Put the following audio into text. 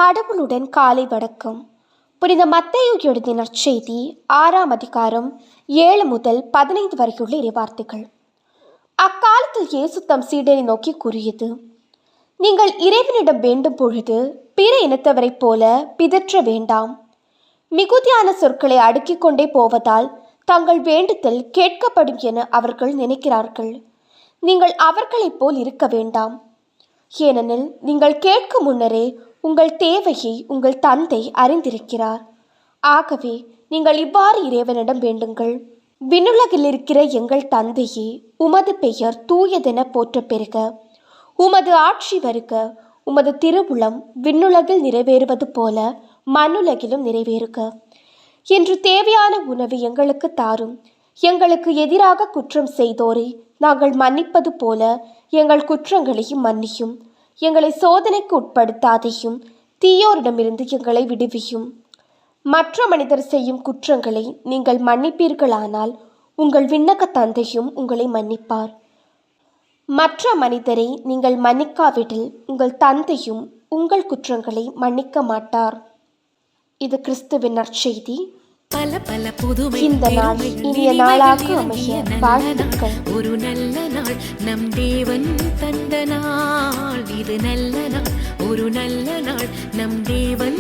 கடவுளுடன் காலை வணக்கம். புனித மத்தேயு எழுதின நற்செய்தி 6ஆம் அதிகாரம் 7 முதல் 15 வரையுள்ள இறைவார்த்தைகள். அக்காலத்தில் இயேசு தம் சீடரை நோக்கி கூறியது: நீங்கள் இறைவனிடம் வேண்டும் பொழுது பிற இனத்தவரைப் போல பிதற்ற வேண்டாம். மிகுதியான சொற்களை அடுக்கிக் கொண்டே போவதால் தங்கள் வேண்டுதல் கேட்கப்படும் என அவர்கள் நினைக்கிறார்கள். நீங்கள் அவர்களைப் போல் இருக்க வேண்டாம். ஏனெனில் நீங்கள் கேட்கும் முன்னரே உங்கள் தேவையை உங்கள் தந்தை அறிந்திருக்கிறார். ஆகவே நீங்கள் இவ்வாறு இறைவனிடம் வேண்டுங்கள்: விண்ணுலகில் இருக்கிற எங்கள் தந்தையே, உமது பெயர் தூயதென போற்ற பெறுக. உமது ஆட்சி வருக. உமது திருவுளம் விண்ணுலகில் நிறைவேறுவது போல மண்ணுலகிலும் நிறைவேறுக. இன்று தேவையான உணவு எங்களுக்கு தாரும். எங்களுக்கு எதிராக குற்றம் செய்தோரை நாங்கள் மன்னிப்பது போல எங்கள் குற்றங்களையும் மன்னியும். எங்களை சோதனைக்கு உட்படுத்தாதையும், தீயோரிடமிருந்து எங்களை விடுவியும். மற்ற மனிதர் செய்யும் குற்றங்களை நீங்கள் மன்னிப்பீர்களானால் உங்கள் விண்ணக தந்தையும் உங்களை மன்னிப்பார். மற்ற மனிதரை நீங்கள் மன்னிக்காவிடில் உங்கள் தந்தையும் உங்கள் குற்றங்களை மன்னிக்க மாட்டார். இது கிறிஸ்துவின் நற்செய்தி. இந்த நாள் இனிய நாளாக அமைய வாழ்த்துக்கள். ஒரு நல்ல நாள் நம் தேவன் தந்த நாள். இது நல்ல நாள், ஒரு நல்ல நாள் நம் தேவன்